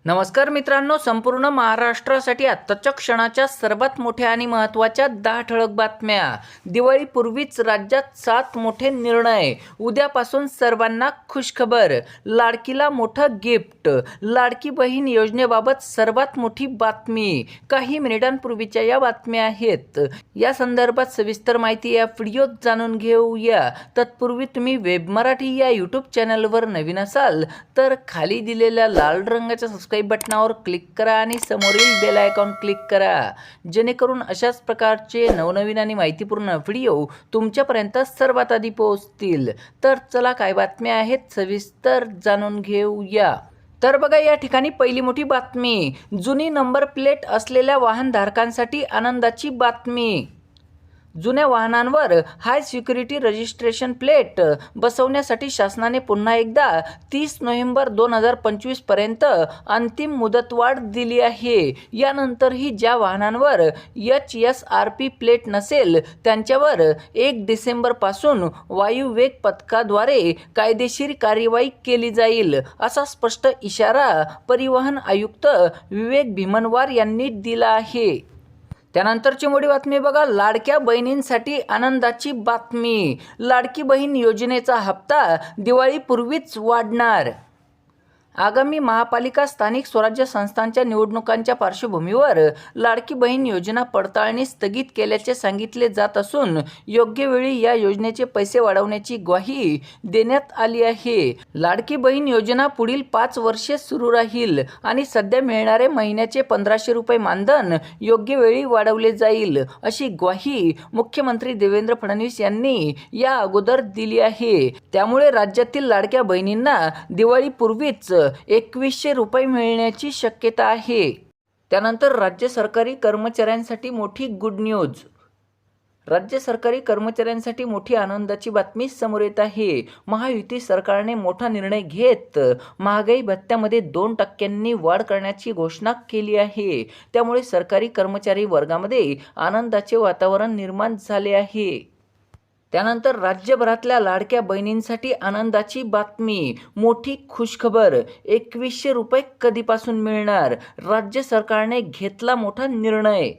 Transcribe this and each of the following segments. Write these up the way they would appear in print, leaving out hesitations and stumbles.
नमस्कार मित्रांनो, संपूर्ण महाराष्ट्रासाठी आत्ताच्या क्षणाच्या सर्वात मोठ्या आणि महत्त्वाच्या 10 ठळक बातम्या. दिवाळीपूर्वीच राज्यात 7 मोठे निर्णय. उद्यापासून सर्वांना खुशखबर. लाडकीला मोठं गिफ्ट. लाडकी बहीण योजनेबाबत सर्वात मोठी बातमी. काही मिनिटांपूर्वीच्या या बातम्या आहेत. या संदर्भात सविस्तर माहिती या व्हिडिओत जाणून घेऊया. तत्पूर्वी तुम्ही वेब मराठी या यूट्यूब चॅनलवर नवीन असाल तर खाली दिलेल्या लाल रंगाच्या सबस्क्राईब बटनावर क्लिक करा आणि समोरील बेल आयकॉन क्लिक करा, जेणेकरून अशाच प्रकारचे नवनवीन आणि माहितीपूर्ण व्हिडिओ तुमच्यापर्यंत सर्वात आधी पोहोचतील. तर चला, काय बातम्या आहेत सविस्तर जाणून घेऊया. तर बघा, या ठिकाणी पहिली मोठी बातमी. जुनी नंबर प्लेट असलेल्या वाहनधारकांसाठी आनंदाची बातमी. जुन्या वाहनांवर हाय सिक्युरिटी रजिस्ट्रेशन प्लेट बसवण्यासाठी शासनाने पुन्हा एकदा 30 नोव्हेंबर 2025 पर्यंत अंतिम मुदतवाढ दिली आहे. यानंतरही ज्या वाहनांवर HSRP प्लेट नसेल त्यांच्यावर 1 डिसेंबरपासून वायुवेग पथकाद्वारे कायदेशीर कार्यवाही केली जाईल, असा स्पष्ट इशारा परिवहन आयुक्त विवेक भीमनवार यांनी दिला आहे. त्यानंतरची मोठी बातमी बघा, लाडक्या बहिणींसाठी आनंदाची बातमी. लाडकी बहीण योजनेचा हप्ता दिवाळीपूर्वीच वाढणार. आगामी महापालिका स्थानिक स्वराज्य संस्थांच्या निवडणुकांच्या पार्श्वभूमीवर लाडकी बहीण योजना पडताळणी स्थगित केल्याचे सांगितले जात असून योग्य वेळी या योजनेचे पैसे वाढवण्याची ग्वाही देण्यात आली आहे. लाडकी बहीण योजना पुढील 5 वर्षे सुरू राहील आणि सध्या मिळणारे महिन्याचे 1500 रुपये मानधन योग्य वेळी वाढवले जाईल, अशी ग्वाही मुख्यमंत्री देवेंद्र फडणवीस यांनी या अगोदर दिली आहे. त्यामुळे राज्यातील लाडक्या बहिणींना दिवाळीपूर्वीच 2100 रुपये मिळण्याची शक्यता आहे. त्यानंतर राज्य सरकारी कर्मचाऱ्यांसाठी मोठी गुड न्यूज. राज्य सरकारी कर्मचाऱ्यांसाठी मोठी आनंदाची बातमी समोर येत आहे. महायुती सरकारने मोठा निर्णय घेत महागाई भत्त्यामध्ये 2% वाढ करण्याची घोषणा केली आहे. त्यामुळे सरकारी कर्मचारी वर्गामध्ये आनंदाचे वातावरण निर्माण झाले आहे. त्यानंतर राज्यभरातल्या लाडक्या बहिणींसाठी आनंदाची बातमी. मोठी खुशखबर. 2100 रुपये कधीपासून मिळणार? राज्य सरकारने घेतला मोठा निर्णय.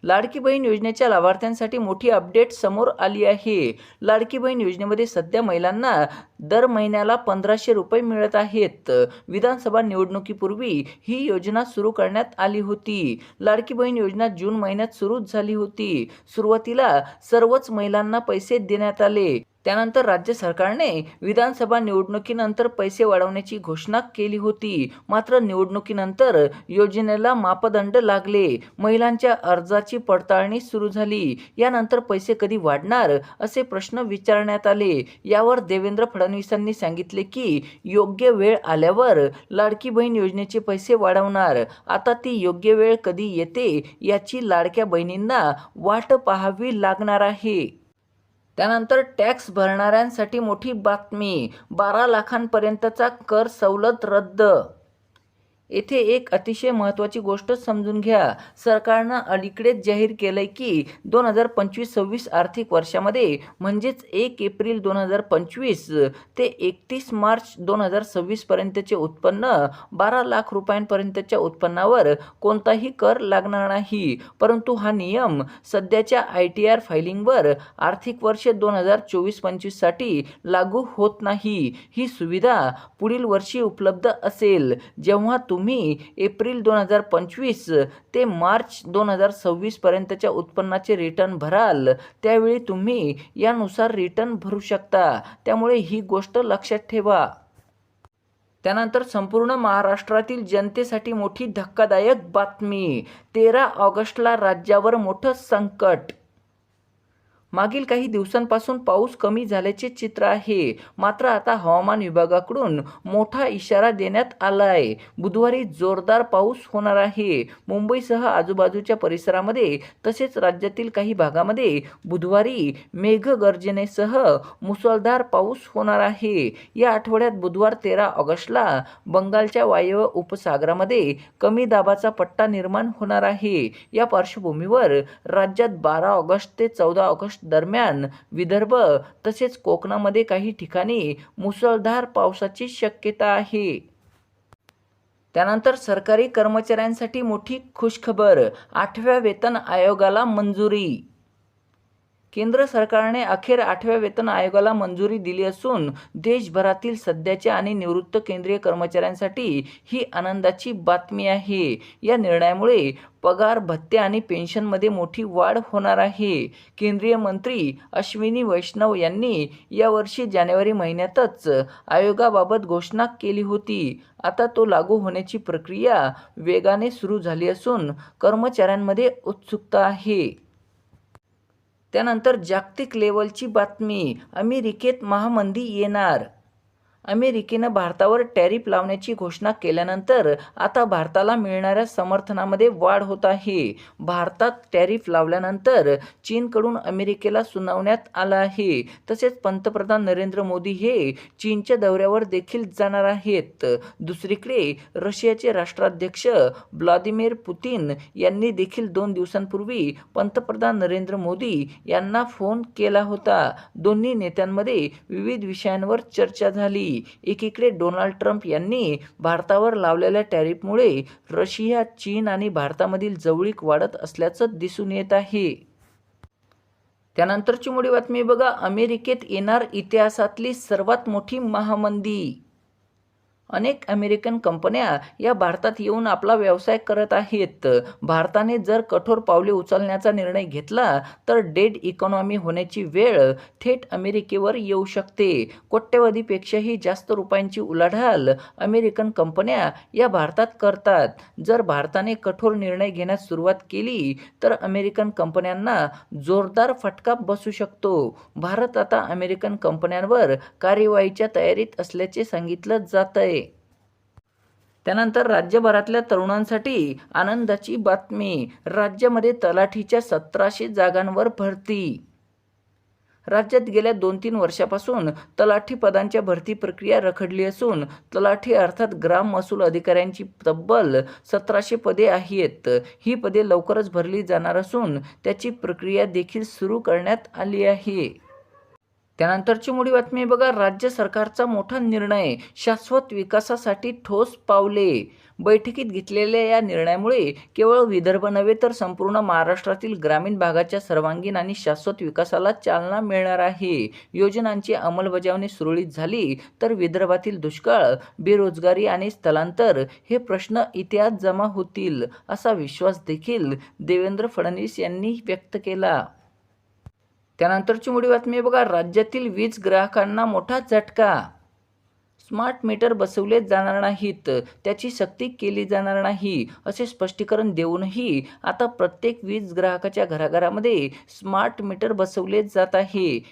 लाडकी बहीण योजनेच्या लाभार्थ्यांसाठी मोठी अपडेट समोर आली आहे. लाडकी बहीण योजनेमध्ये सध्या महिलांना दर महिन्याला 1500 रुपये मिळत आहेत. विधानसभा निवडणुकीपूर्वी ही योजना सुरू करण्यात आली होती. लाडकी बहीण योजना जून महिन्यात सुरू झाली होती. सुरुवातीला सर्वच महिलांना पैसे देण्यात आले. त्यानंतर राज्य सरकारने विधानसभा निवडणुकीनंतर पैसे वाढवण्याची घोषणा केली होती. मात्र निवडणुकीनंतर योजनेला मापदंड लागले. महिलांच्या अर्जाची पडताळणी सुरू झाली. यानंतर पैसे कधी वाढणार असे प्रश्न विचारण्यात आले. यावर देवेंद्र फडणवीसांनी सांगितले की योग्य वेळ आल्यावर लाडकी बहीण योजनेचे पैसे वाढवणार. आता ती योग्य वेळ कधी येते याची लाडक्या बहिणींना वाट पाहावी लागणार आहे. त्यानंतर टॅक्स भरणाऱ्यांसाठी मोठी बातमी. 12 लाखांपर्यंतचा कर सवलत रद्द. येथे एक अतिशय महत्त्वाची गोष्ट समजून घ्या. सरकारनं अलीकडेच जाहीर केलंय की 2025-26 आर्थिक वर्षामध्ये म्हणजेच 1 एप्रिल 2025 ते 31 मार्च 2026 पर्यंतचे उत्पन्न 12 लाख रुपयांपर्यंतच्या उत्पन्नावर कोणताही कर लागणार नाही. परंतु हा नियम सध्याच्या ITR फायलिंगवर आर्थिक वर्ष 2024-25 साठी लागू होत नाही. ही सुविधा पुढील वर्षी उपलब्ध असेल. जेव्हा तुम्ही एप्रिल 2025 ते मार्च 2026 पर्यंतच्या उत्पन्नाचे रिटर्न भराल त्यावेळी तुम्ही यानुसार रिटर्न भरू शकता. त्यामुळे ही गोष्ट लक्षात ठेवा. त्यानंतर संपूर्ण महाराष्ट्रातील जनतेसाठी मोठी धक्कादायक बातमी. 13 ऑगस्टला राज्यावर मोठं संकट. मागील काही दिवसांपासून पाऊस कमी झाल्याचे चित्र आहे. मात्र आता हवामान विभागाकडून मोठा इशारा देण्यात आलाय. बुधवारी जोरदार पाऊस होणार आहे. मुंबईसह आजूबाजूच्या परिसरामध्ये तसेच राज्यातील काही भागामध्ये बुधवारी मेघगर्जनेसह मुसळधार पाऊस होणार आहे. या आठवड्यात बुधवार 13 ऑगस्टला बंगालच्या वायव्य उपसागरामध्ये कमी दाबाचा पट्टा निर्माण होणार आहे. या पार्श्वभूमीवर राज्यात 12 ऑगस्ट ते 14 ऑगस्ट दरम्यान विदर्भ तसेच कोकणामध्ये काही ठिकाणी मुसळधार पावसाची शक्यता आहे. त्यानंतर सरकारी कर्मचाऱ्यांसाठी मोठी खुशखबर, 8व्या वेतन आयोगाला मंजुरी. केंद्र सरकारने अखेर 8व्या वेतन आयोगाला मंजुरी दिली असून देशभरातील सध्याच्या आणि निवृत्त केंद्रीय कर्मचाऱ्यांसाठी ही आनंदाची बातमी आहे. या निर्णयामुळे पगार, भत्ते आणि पेन्शनमध्ये मोठी वाढ होणार आहे. केंद्रीय मंत्री अश्विनी वैष्णव यांनी यावर्षी जानेवारी महिन्यातच आयोगाबाबत घोषणा केली होती. आता तो लागू होण्याची प्रक्रिया वेगाने सुरू झाली असून कर्मचाऱ्यांमध्ये उत्सुकता आहे. त्यानंतर जागतिक लेवलची बातमी, अमेरिकेत महामंदी येणार. अमेरिकेनं भारतावर टॅरिफ लावण्याची घोषणा केल्यानंतर आता भारताला मिळणाऱ्या समर्थनामध्ये वाढ होत आहे. भारतात टॅरिफ लावल्यानंतर चीनकडून अमेरिकेला सुनावण्यात आलं आहे. तसेच पंतप्रधान नरेंद्र मोदी हे चीनच्या दौऱ्यावर देखील जाणार आहेत. दुसरीकडे रशियाचे राष्ट्राध्यक्ष व्लादिमीर पुतिन यांनी देखील 2 दिवसांपूर्वी पंतप्रधान नरेंद्र मोदी यांना फोन केला होता. दोन्ही नेत्यांमध्ये विविध विषयांवर चर्चा झाली. एकीकडे डोनाल्ड ट्रम्प यांनी भारतावर लावलेल्या टॅरिफमुळे रशिया, चीन आणि भारतामधील जवळीक वाढत असल्याचं दिसून येत आहे. त्यानंतरची मोठी बातमी बघा, अमेरिकेत येणार इतिहासातली सर्वात मोठी महामंदी. अनेक अमेरिकन कंपन्या या भारतात येऊन आपला व्यवसाय करत आहेत. भारताने जर कठोर पावले उचलण्याचा निर्णय घेतला तर डेड इकॉनॉमी होण्याची वेळ थेट अमेरिकेवर येऊ शकते. कोट्यवधीपेक्षाही जास्त रुपयांची उलाढाल अमेरिकन कंपन्या या भारतात करतात. जर भारताने कठोर निर्णय घेण्यास सुरुवात केली तर अमेरिकन कंपन्यांना जोरदार फटका बसू शकतो. भारत आता अमेरिकन कंपन्यांवर कार्यवाहीच्या तयारीत असल्याचे सांगितलं जातंय. त्यानंतर राज्यभरातल्या तरुणांसाठी आनंदाची बातमी, राज्यामध्ये तलाठीच्या 1700 जागांवर भरती. राज्यात गेल्या 2-3 वर्षापासून तलाठी पदांच्या भरती प्रक्रिया रखडली असून तलाठी अर्थात ग्राम महसूल अधिकाऱ्यांची तब्बल 1700 पदे आहेत. ही पदे लवकरच भरली जाणार असून त्याची प्रक्रिया देखील सुरू करण्यात आली आहे. त्यानंतरची मोठी बातमी बघा, राज्य सरकारचा मोठा निर्णय, शाश्वत विकासासाठी ठोस पावले. बैठकीत घेतलेल्या या निर्णयामुळे केवळ विदर्भ नव्हे तर संपूर्ण महाराष्ट्रातील ग्रामीण भागाच्या सर्वांगीण आणि शाश्वत विकासाला चालना मिळणार आहे. योजनांची अंमलबजावणी सुरळीत झाली तर विदर्भातील दुष्काळ, बेरोजगारी आणि स्थलांतर हे प्रश्न इतिहासात जमा होतील, असा विश्वास देखील देवेंद्र फडणवीस यांनी व्यक्त केला. त्यानंतरची मोठी बातमी बघा, राज्यातील वीज ग्राहकांना मोठा झटका. स्मार्ट मीटर बसवले जाणार नाहीत, त्याची सक्ती केली जाणार नाही, असे स्पष्टीकरण देऊनही आता प्रत्येक वीज ग्राहकाच्या घराघरामध्ये स्मार्ट मीटर बसवले जात आहे.